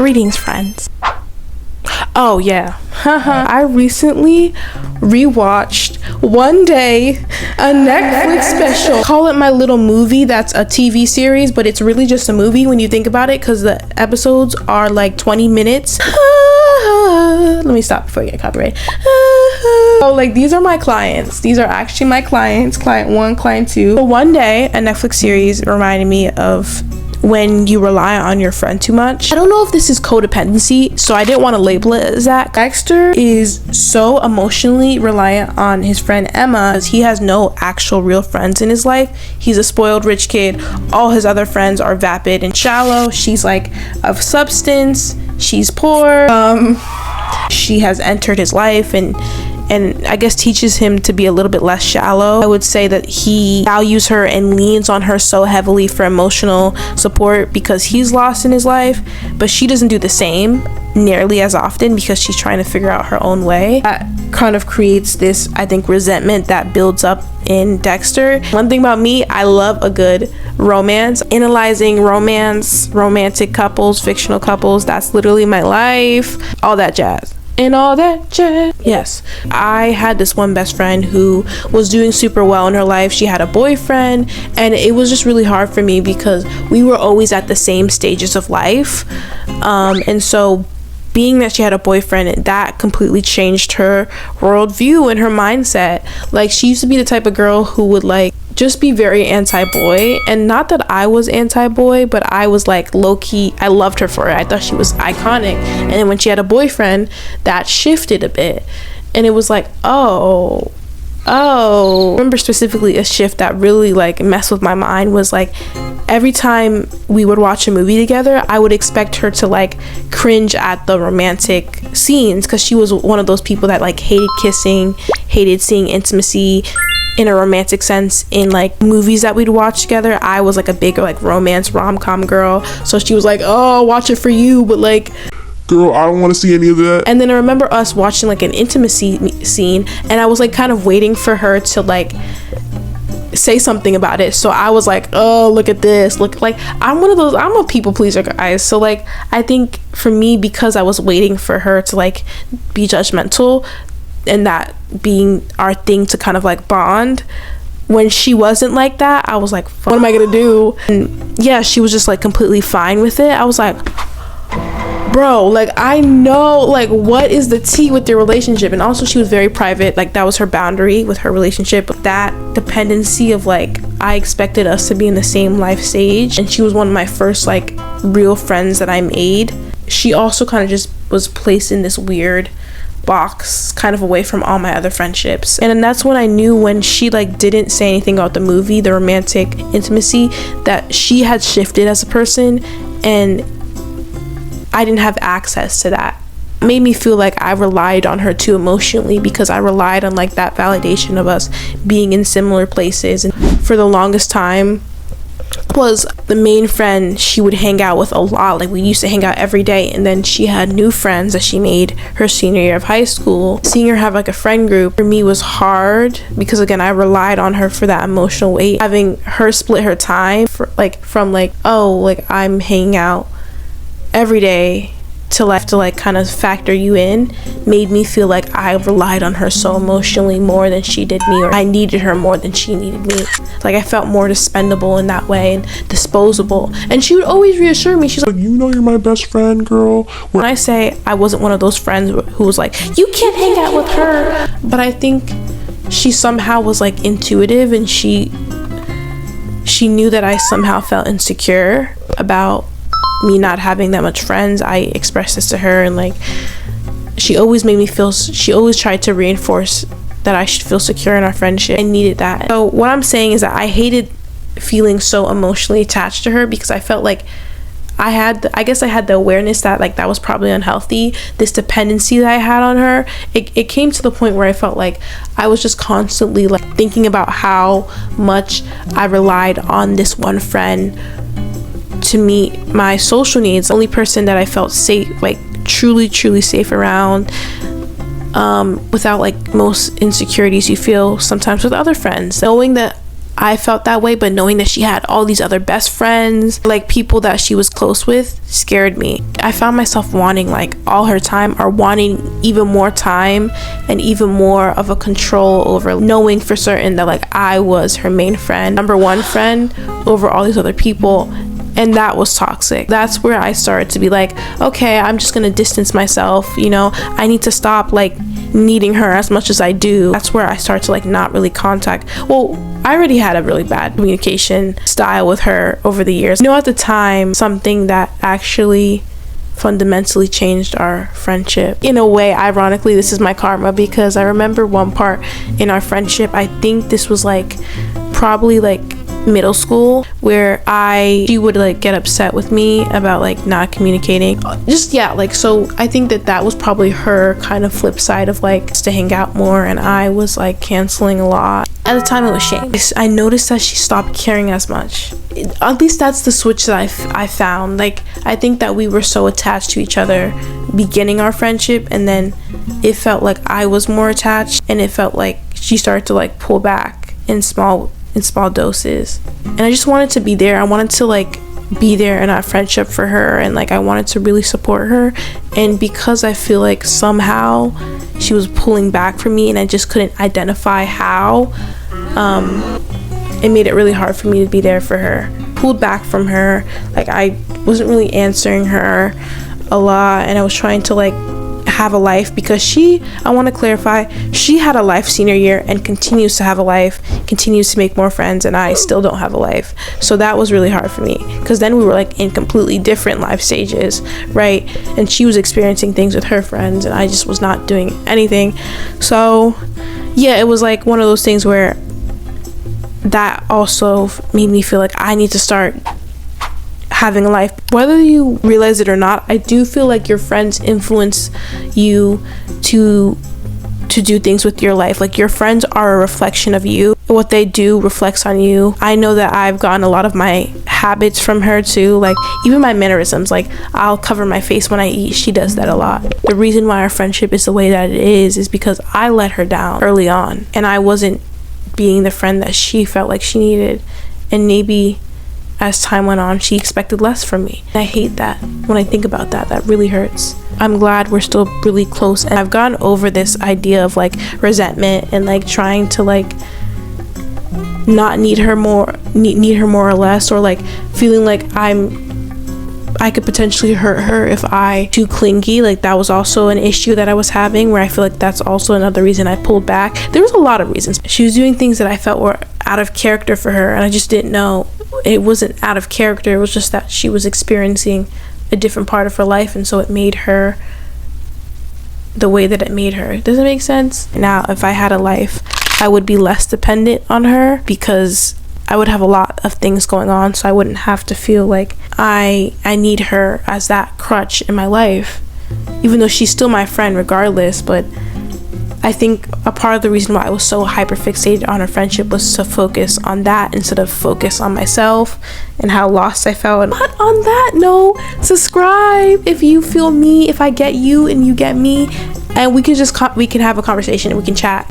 Greetings, friends. Oh yeah, I recently rewatched One Day, a Netflix special. Call it my little movie. That's a TV series, but it's really just a movie when you think about it, because the episodes are like 20 minutes. Let me stop before I get copyrighted. Oh, like, these are my clients. These are actually my clients. Client 1, client 2. So One Day, a Netflix series, reminded me of when you rely on your friend too much. I don't know if this is codependency, so I didn't want to label it as that. Dexter is so emotionally reliant on his friend Emma, as he has no actual real friends in his life. He's a spoiled rich kid. All his other friends are vapid and shallow. She's like of substance. She's poor. She has entered his life and I guess teaches him to be a little bit less shallow. I would say that he values her and leans on her so heavily for emotional support because he's lost in his life, but she doesn't do the same nearly as often because she's trying to figure out her own way. That kind of creates this, I think, resentment that builds up in Dexter. One thing about me, I love a good romance. Analyzing romance, romantic couples, fictional couples, that's literally my life. All that jazz. And all that jazz. Yes, I had this one best friend who was doing super well in her life. She had a boyfriend, and it was just really hard for me because we were always at the same stages of life. And so being that she had a boyfriend, that completely changed her worldview and her mindset. Like, she used to be the type of girl who would like just be very anti-boy, and not that I was anti-boy, but I was like low-key, I loved her for it. I thought she was iconic. And then when she had a boyfriend, that shifted a bit, and it was like, oh, I remember specifically a shift that really like messed with my mind was like, every time we would watch a movie together, I would expect her to like cringe at the romantic scenes, because she was one of those people that like hated kissing, hated seeing intimacy in a romantic sense in like movies that we'd watch together. I was like a big like romance rom-com girl, so she was like, oh, I'll watch it for you, but like, girl, I don't want to see any of that. And then I remember us watching like an intimacy scene, and I was like kind of waiting for her to like say something about it. So I was like, oh, look at this, look, like, I'm a people pleaser, guys. So like, I think for me, because I was waiting for her to like be judgmental, and that being our thing to kind of like bond, when she wasn't like that, I was like, what am I gonna do? And yeah, she was just like completely fine with it. I was like, bro, like, I know, like, what is the tea with your relationship? And also, she was very private. Like, that was her boundary with her relationship. That dependency of like, I expected us to be in the same life stage, and she was one of my first like real friends that I made. She also kind of just was placed in this weird box, kind of away from all my other friendships. And then that's when I knew, when she like didn't say anything about the movie, the romantic intimacy, that she had shifted as a person, and I didn't have access to that. It made me feel like I relied on her too emotionally, because I relied on like that validation of us being in similar places. And for the longest time was the main friend she would hang out with a lot. Like, we used to hang out every day, and then she had new friends that she made her senior year of high school. Seeing her have like a friend group for me was hard, because again, I relied on her for that emotional weight. Having her split her time for like, from like, oh, like, I'm hanging out every day to like kind of factor you in, made me feel like I relied on her so emotionally more than she did me, or I needed her more than she needed me. Like, I felt more expendable in that way and disposable. And she would always reassure me. She's like, you know, you're my best friend, girl. When I say I wasn't one of those friends who was like, you can't hang out with her, but I think she somehow was like intuitive, and she knew that I somehow felt insecure about me not having that much friends. I expressed this to her, and like, she always tried to reinforce that I should feel secure in our friendship. I needed that. So what I'm saying is that I hated feeling so emotionally attached to her, because I felt like I guess I had the awareness that like that was probably unhealthy. This dependency that I had on her, it came to the point where I felt like I was just constantly like thinking about how much I relied on this one friend to meet my social needs. The only person that I felt safe, like truly safe around, without like most insecurities you feel sometimes with other friends. Knowing that I felt that way, but knowing that she had all these other best friends, like people that she was close with, scared me. I found myself wanting like all her time, or wanting even more time and even more of a control over, knowing for certain that like I was her main friend, number one friend over all these other people. And that was toxic. That's where I started to be like, okay, I'm just gonna distance myself, you know, I need to stop like needing her as much as I do. That's where I started to like not really contact. Well, I already had a really bad communication style with her over the years. You know, at the time, something that actually fundamentally changed our friendship. In a way, ironically, this is my karma, because I remember one part in our friendship, I think this was like probably like middle school, where she would like get upset with me about like not communicating. Just like, so I think that was probably her kind of flip side of like to hang out more, and I was like canceling a lot. At the time, it was shame. I noticed that she stopped caring as much. At least that's the switch that I found. Like, I think that we were so attached to each other beginning our friendship, and then it felt like I was more attached, and it felt like she started to like pull back in small doses. And I just wanted to be there. I wanted to like be there in our friendship for her, and like I wanted to really support her. And because I feel like somehow she was pulling back from me and I just couldn't identify how, it made it really hard for me to be there for her. Pulled back from her, like I wasn't really answering her a lot, and I was trying to like have a life, because I want to clarify, she had a life senior year and continues to have a life, continues to make more friends, and I still don't have a life. So that was really hard for me, because then we were like in completely different life stages, right? And she was experiencing things with her friends, and I just was not doing anything. So yeah, it was like one of those things where that also made me feel like I need to start having a life. Whether you realize it or not, I do feel like your friends influence you to do things with your life. Like, your friends are a reflection of you. What they do reflects on you. I know that I've gotten a lot of my habits from her too, like even my mannerisms. Like, I'll cover my face when I eat. She does that a lot. The reason why our friendship is the way that it is because I let her down early on, and I wasn't being the friend that she felt like she needed. And maybe as time went on, she expected less from me. I hate that. When I think about that, that really hurts. I'm glad we're still really close, and I've gotten over this idea of like resentment and like trying to like not need her more or less, or like feeling like I could potentially hurt her if I too clingy. Like, that was also an issue that I was having, where I feel like that's also another reason I pulled back. There was a lot of reasons. She was doing things that I felt were out of character for her, and I just didn't know it wasn't out of character. It was just that she was experiencing a different part of her life, and so it made her the way that it made her. Does it make sense? Now, if I had a life, I would be less dependent on her, because I would have a lot of things going on, so I wouldn't have to feel like I need her as that crutch in my life, even though she's still my friend regardless. But I think a part of the reason why I was so hyper fixated on our friendship was to focus on that instead of focus on myself and how lost I felt. And on that note, subscribe if you feel me, if I get you and you get me, and we can have a conversation and we can chat.